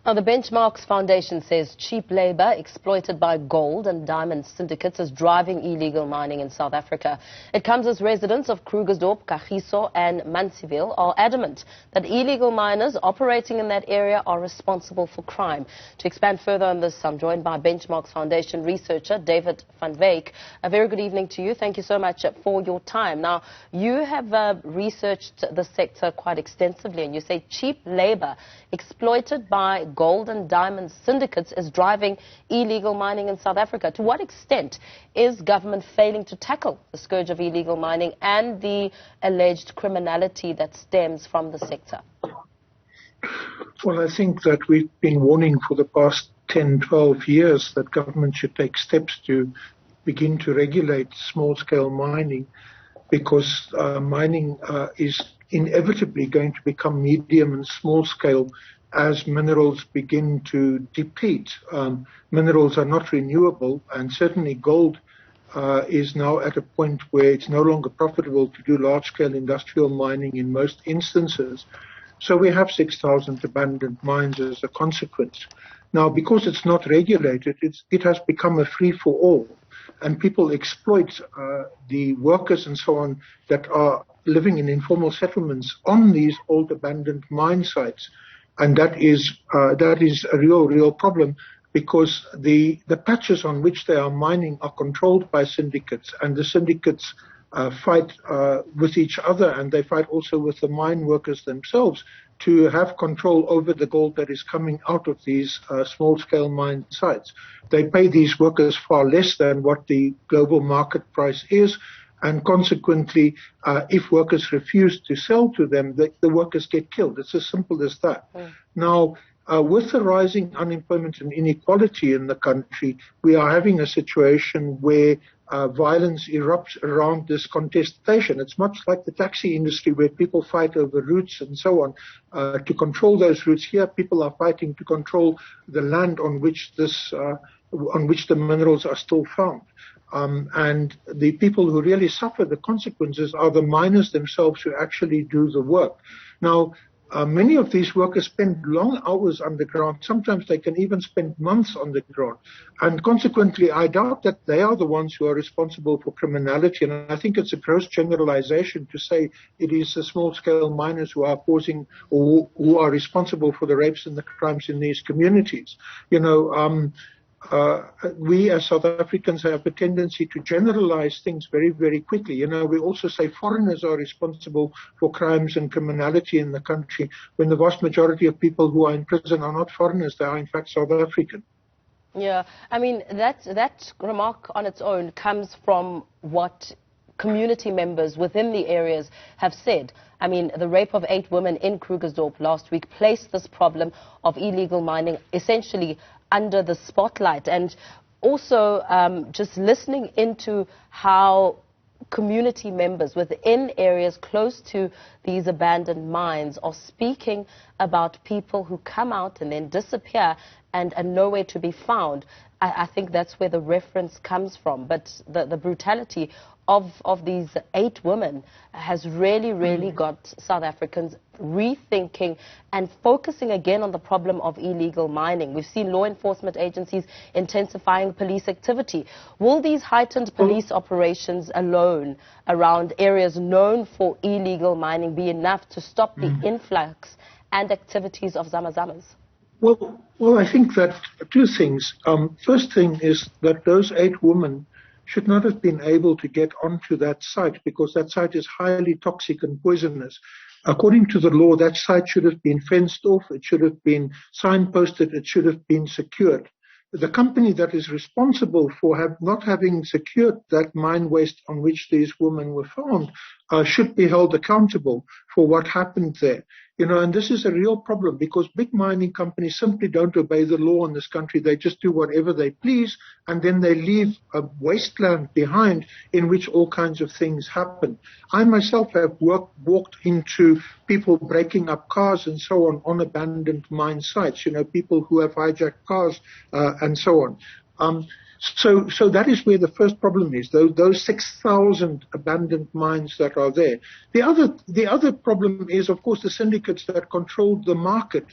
Now, the Benchmarks Foundation says cheap labor exploited by gold and diamond syndicates is driving illegal mining in South Africa. It comes as residents of Krugersdorp, Kagiso and Munsieville are adamant that illegal miners operating in that area are responsible for crime. To expand further on this, I'm joined by Benchmarks Foundation researcher David van Wyk. A very good evening to you. Thank you so much for your time. Now, you have researched the sector quite extensively, and you say cheap labor exploited by gold and diamond syndicates is driving illegal mining in South Africa. To what extent is government failing to tackle the scourge of illegal mining and the alleged criminality that stems from the sector? Well, I think that we've been warning for the past 10, 12 years that government should take steps to begin to regulate small-scale mining, because mining is inevitably going to become medium and small-scale as minerals begin to deplete. Minerals are not renewable, and certainly gold is now at a point where it's no longer profitable to do large-scale industrial mining in most instances. So we have 6,000 abandoned mines as a consequence. Now, because it's not regulated, it has become a free-for-all, and people exploit the workers and so on that are living in informal settlements on these old abandoned mine sites. And that is a real problem, because the patches on which they are mining are controlled by syndicates, and the syndicates fight with each other, and they fight also with the mine workers themselves to have control over the gold that is coming out of these small-scale mine sites. They pay these workers far less than what the global market price is, and consequently, if workers refuse to sell to them, the workers get killed. It's as simple as that. Now, with the rising unemployment and inequality in the country, we are having a situation where violence erupts around this contestation. It's much like the taxi industry, where people fight over routes and so on. To control those routes, here people are fighting to control the land on which the minerals are still found. And the people who really suffer the consequences are the miners themselves, who actually do the work. Now, many of these workers spend long hours underground. Sometimes they can even spend months underground. And consequently, I doubt that they are the ones who are responsible for criminality. And I think it's a gross generalization to say it is the small-scale miners who are causing, or who are responsible for the rapes and the crimes in these communities. You know, we as South Africans have a tendency to generalize things very, very quickly. You know, we also say foreigners are responsible for crimes and criminality in the country, when the vast majority of people who are in prison are not foreigners. They are, in fact, South African. Yeah, I mean, that remark on its own comes from what community members within the areas have said. I mean, the rape of 8 women in Krugersdorp last week placed this problem of illegal mining essentially under the spotlight. And also just listening into how community members within areas close to these abandoned mines are speaking about people who come out and then disappear and are nowhere to be found. I think that's where the reference comes from. But the brutality of these 8 women has really got South Africans rethinking and focusing again on the problem of illegal mining. We've seen law enforcement agencies intensifying police activity. Will these heightened police operations alone around areas known for illegal mining be enough to stop the influx and activities of Zamazamas? Well, I think that 2 things. First thing is that those 8 women should not have been able to get onto that site, because that site is highly toxic and poisonous. According to the law, that site should have been fenced off, it should have been signposted, it should have been secured. The company that is responsible for not having secured that mine waste on which these women were found should be held accountable for what happened there. You know, and this is a real problem, because big mining companies simply don't obey the law in this country. They just do whatever they please, and then they leave a wasteland behind in which all kinds of things happen. I myself have walked into people breaking up cars and so on abandoned mine sites, you know, people who have hijacked cars and so on. So that is where the first problem is. Those 6,000 abandoned mines that are there. The other problem is, of course, the syndicates that control the market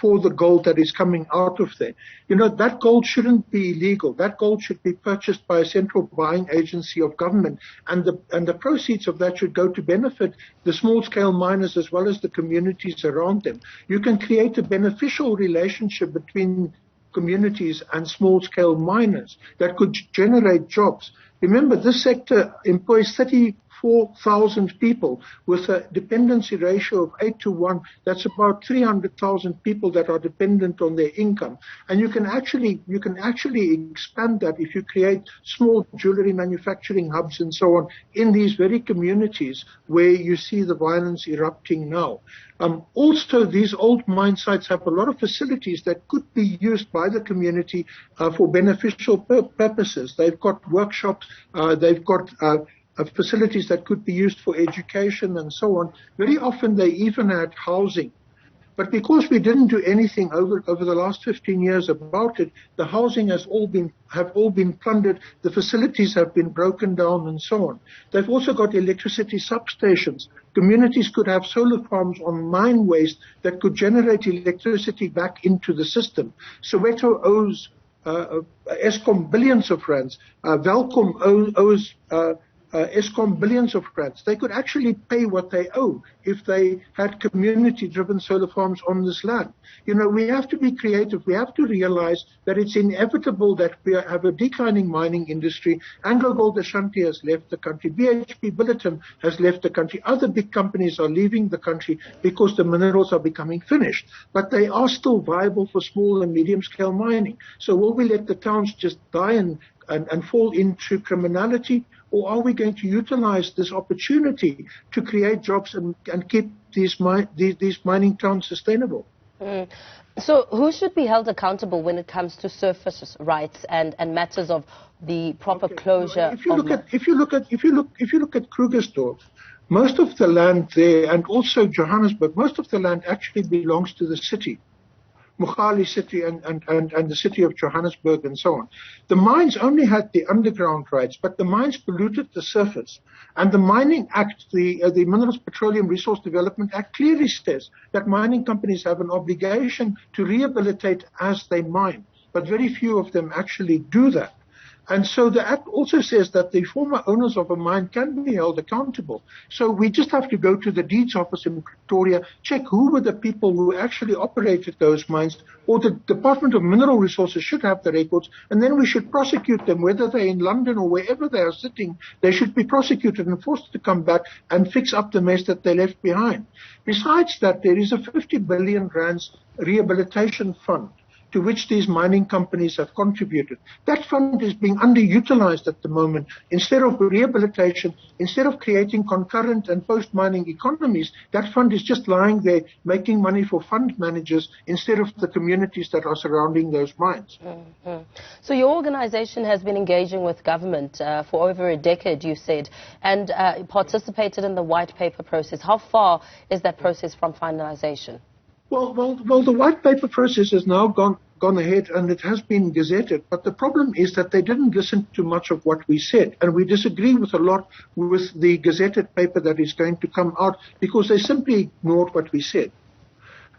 for the gold that is coming out of there. You know, that gold shouldn't be illegal. That gold should be purchased by a central buying agency of government, and the proceeds of that should go to benefit the small-scale miners as well as the communities around them. You can create a beneficial relationship between communities and small-scale miners that could generate jobs. Remember, this sector employs 34,000 people with a dependency ratio of 8 to 1. That's about 300,000 people that are dependent on their income. And you can actually expand that if you create small jewelry manufacturing hubs and so on in these very communities where you see the violence erupting now. Also, these old mine sites have a lot of facilities that could be used by the community for beneficial purposes. They've got workshops, they've got facilities that could be used for education and so on. Very often they even had housing. But because we didn't do anything over the last 15 years about it, the housing have all been plundered, the facilities have been broken down and so on. They've also got electricity substations. Communities could have solar farms on mine waste that could generate electricity back into the system. Soweto owes Eskom billions of rands. Welkom owes Eskom billions of rands. They could actually pay what they owe if they had community-driven solar farms on this land. You know, we have to be creative. We have to realize that it's inevitable that we have a declining mining industry. AngloGold Ashanti has left the country. BHP Billiton has left the country. Other big companies are leaving the country because the minerals are becoming finished. But they are still viable for small and medium-scale mining. So will we let the towns just die and fall into criminality? Or are we going to utilize this opportunity to create jobs and keep these mining towns sustainable? So who should be held accountable when it comes to surface rights and matters of the proper closure? If you look at Krugersdorp, most of the land there, and also Johannesburg, most of the land actually belongs to the city. Mogale city and the city of Johannesburg and so on. The mines only had the underground rights, but the mines polluted the surface. And the Mining Act, the Minerals Petroleum Resource Development Act, clearly says that mining companies have an obligation to rehabilitate as they mine. But very few of them actually do that. And so the Act also says that the former owners of a mine can be held accountable. So we just have to go to the deeds office in Pretoria, check who were the people who actually operated those mines, or the Department of Mineral Resources should have the records, and then we should prosecute them, whether they're in London or wherever they are sitting. They should be prosecuted and forced to come back and fix up the mess that they left behind. Besides that, there is a 50 billion rands rehabilitation fund to which these mining companies have contributed. That fund is being underutilized at the moment. Instead of rehabilitation, instead of creating concurrent and post-mining economies, that fund is just lying there making money for fund managers instead of the communities that are surrounding those mines. So your organization has been engaging with government for over a decade, you said, and participated in the white paper process. How far is that process from finalization? Well, the white paper process has now gone ahead and it has been gazetted, but the problem is that they didn't listen to much of what we said, and we disagree with a lot with the gazetted paper that is going to come out because they simply ignored what we said.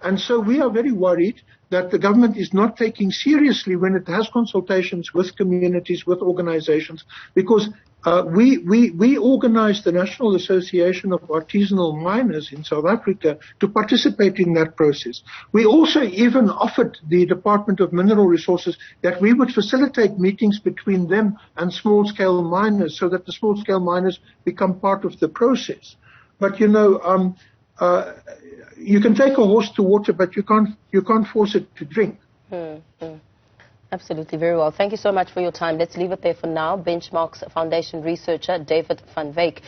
And so we are very worried that the government is not taking seriously when it has consultations with communities, with organizations, because we organized the National Association of Artisanal Miners in South Africa to participate in that process. We also even offered the Department of Mineral Resources that we would facilitate meetings between them and small-scale miners so that the small-scale miners become part of the process. But, you know, you can take a horse to water, but you can't force it to drink. Absolutely, very well. Thank you so much for your time. Let's leave it there for now. Benchmarks Foundation researcher David van Wyk.